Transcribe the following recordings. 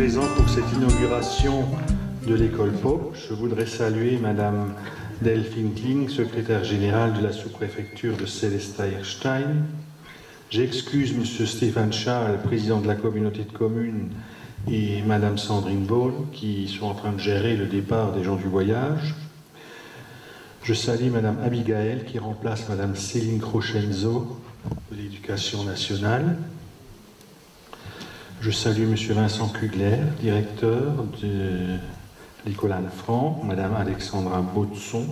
présent pour cette inauguration de l'école Pope. Je voudrais saluer Madame Delphine Kling, secrétaire générale de la sous-préfecture de Sélestat-Erstein. J'excuse Monsieur Stéphane Schall, président de la communauté de communes, et Madame Sandrine Baul, qui sont en train de gérer le départ des gens du voyage. Je salue Madame Abigail, qui remplace Madame Céline Crochenzo de l'Éducation nationale. Je salue Monsieur Vincent Kugler, directeur de l'école Anne-Franck, Madame Alexandra Baudson,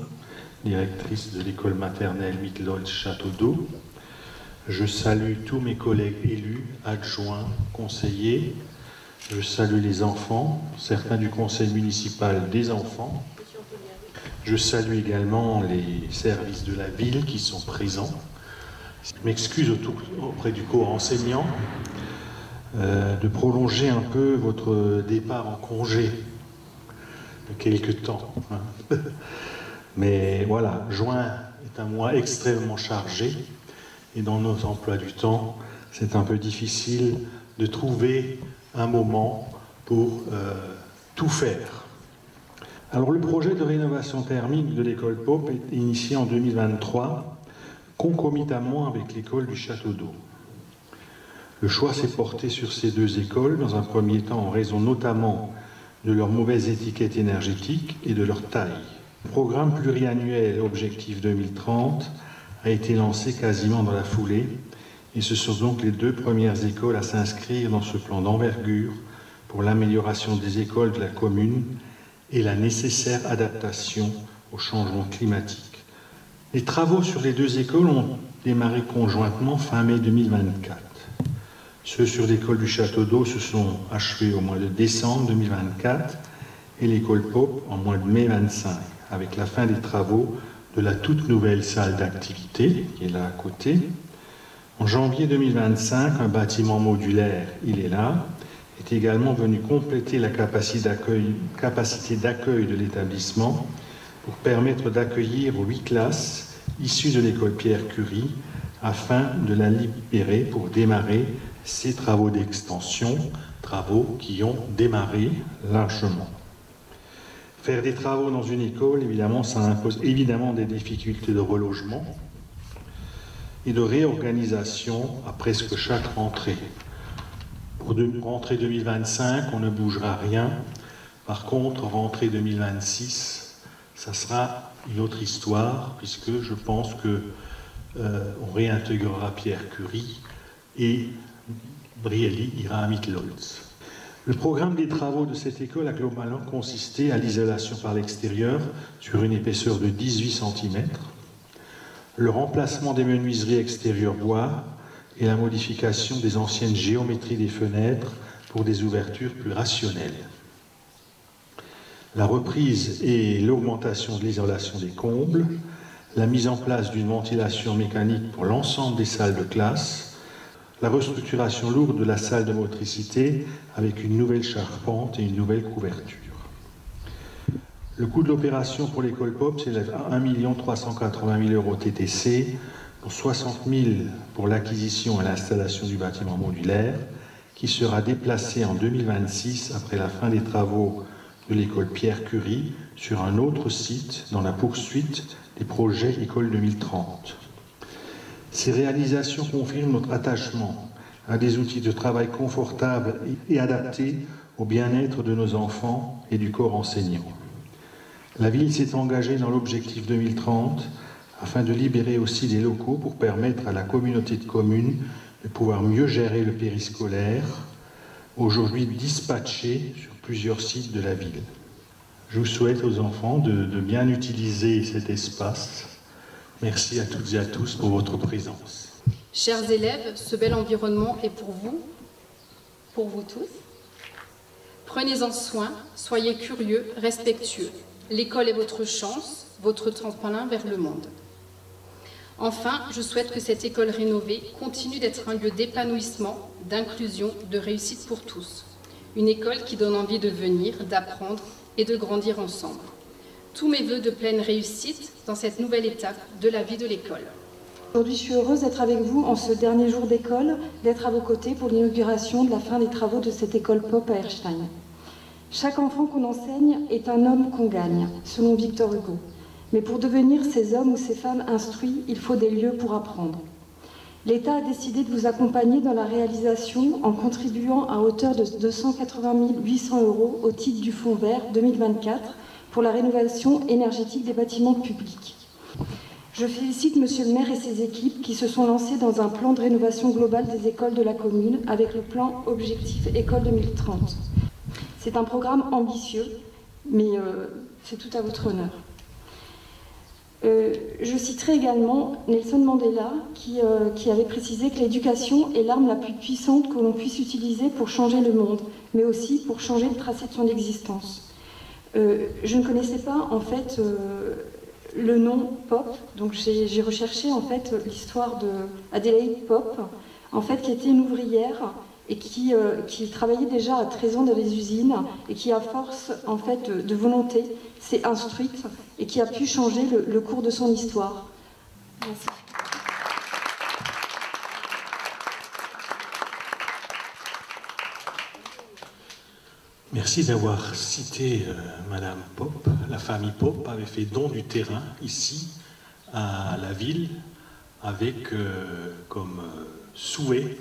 directrice de l'école maternelle Mittelholz-Château-d'Eau. Je salue tous mes collègues élus, adjoints, conseillers. Je salue les enfants, certains du conseil municipal des enfants. Je salue également les services de la ville qui sont présents. Je m'excuse auprès du corps enseignant de prolonger un peu votre départ en congé de quelque temps. Mais voilà, juin est un mois extrêmement chargé et dans nos emplois du temps, c'est un peu difficile de trouver un moment pour tout faire. Alors le projet de rénovation thermique de l'école Pope est initié en 2023, concomitamment avec l'école du Château d'Eau. Le choix s'est porté sur ces deux écoles, dans un premier temps en raison notamment de leur mauvaise étiquette énergétique et de leur taille. Le programme pluriannuel Objectif 2030 a été lancé quasiment dans la foulée, et ce sont donc les deux premières écoles à s'inscrire dans ce plan d'envergure pour l'amélioration des écoles de la commune et la nécessaire adaptation au changement climatique. Les travaux sur les deux écoles ont démarré conjointement fin mai 2024. Ceux sur l'école du Château d'Eau se sont achevés au mois de décembre 2024 et l'école Pope en mois de mai 25, avec la fin des travaux de la toute nouvelle salle d'activité qui est là à côté. En janvier 2025, un bâtiment modulaire, il est là, est également venu compléter la capacité d'accueil de l'établissement pour permettre d'accueillir 8 classes issues de l'école Pierre-Curie afin de la libérer pour démarrer ces travaux d'extension, travaux qui ont démarré largement. Faire des travaux dans une école, évidemment, ça impose évidemment des difficultés de relogement et de réorganisation à presque chaque rentrée. Pour rentrée 2025, on ne bougera rien. Par contre, rentrée 2026, ça sera une autre histoire, puisque je pense qu'on réintégrera Pierre Curie et Brielli ira à Mittelholz. Le programme des travaux de cette école a globalement consisté à l'isolation par l'extérieur sur une épaisseur de 18 cm, le remplacement des menuiseries extérieures bois et la modification des anciennes géométries des fenêtres pour des ouvertures plus rationnelles. La reprise et l'augmentation de l'isolation des combles, la mise en place d'une ventilation mécanique pour l'ensemble des salles de classe, la restructuration lourde de la salle de motricité avec une nouvelle charpente et une nouvelle couverture. Le coût de l'opération pour l'école Pope s'élève à 1 380 000 € TTC, pour 60 000 pour l'acquisition et l'installation du bâtiment modulaire, qui sera déplacé en 2026 après la fin des travaux de l'école Pierre-Curie sur un autre site dans la poursuite des projets École 2030. Ces réalisations confirment notre attachement à des outils de travail confortables et adaptés au bien-être de nos enfants et du corps enseignant. La ville s'est engagée dans l'objectif 2030 afin de libérer aussi des locaux pour permettre à la communauté de communes de pouvoir mieux gérer le périscolaire, aujourd'hui dispatché sur plusieurs sites de la ville. Je vous souhaite aux enfants de bien utiliser cet espace. Merci à toutes et à tous pour votre présence. Chers élèves, ce bel environnement est pour vous tous. Prenez-en soin, soyez curieux, respectueux. L'école est votre chance, votre tremplin vers le monde. Enfin, je souhaite que cette école rénovée continue d'être un lieu d'épanouissement, d'inclusion, de réussite pour tous. Une école qui donne envie de venir, d'apprendre et de grandir ensemble. Tous mes vœux de pleine réussite dans cette nouvelle étape de la vie de l'école. Aujourd'hui, je suis heureuse d'être avec vous en ce dernier jour d'école, d'être à vos côtés pour l'inauguration de la fin des travaux de cette école Pope à Erstein. Chaque enfant qu'on enseigne est un homme qu'on gagne, selon Victor Hugo. Mais pour devenir ces hommes ou ces femmes instruits, il faut des lieux pour apprendre. L'État a décidé de vous accompagner dans la réalisation en contribuant à hauteur de 280 800 € au titre du Fonds vert 2024 pour la rénovation énergétique des bâtiments publics. Je félicite Monsieur le maire et ses équipes qui se sont lancés dans un plan de rénovation globale des écoles de la commune avec le plan Objectif École 2030. C'est un programme ambitieux, mais c'est tout à votre honneur. Je citerai également Nelson Mandela qui avait précisé que l'éducation est l'arme la plus puissante que l'on puisse utiliser pour changer le monde, mais aussi pour changer le tracé de son existence. Je ne connaissais pas en fait le nom Pope, donc j'ai recherché en fait l'histoire d'Adélaïde Pope, en fait qui était une ouvrière et qui travaillait déjà à 13 ans dans les usines et qui, à force en fait de volonté, s'est instruite et qui a pu changer le cours de son histoire. Merci. Merci d'avoir cité Madame Pope. La famille Pope avait fait don du terrain ici à la ville avec comme souhait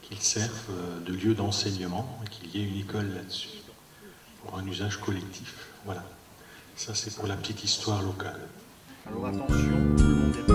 qu'il serve de lieu d'enseignement et qu'il y ait une école là-dessus pour un usage collectif. Voilà. Ça, c'est pour la petite histoire locale. Alors attention, tout le monde est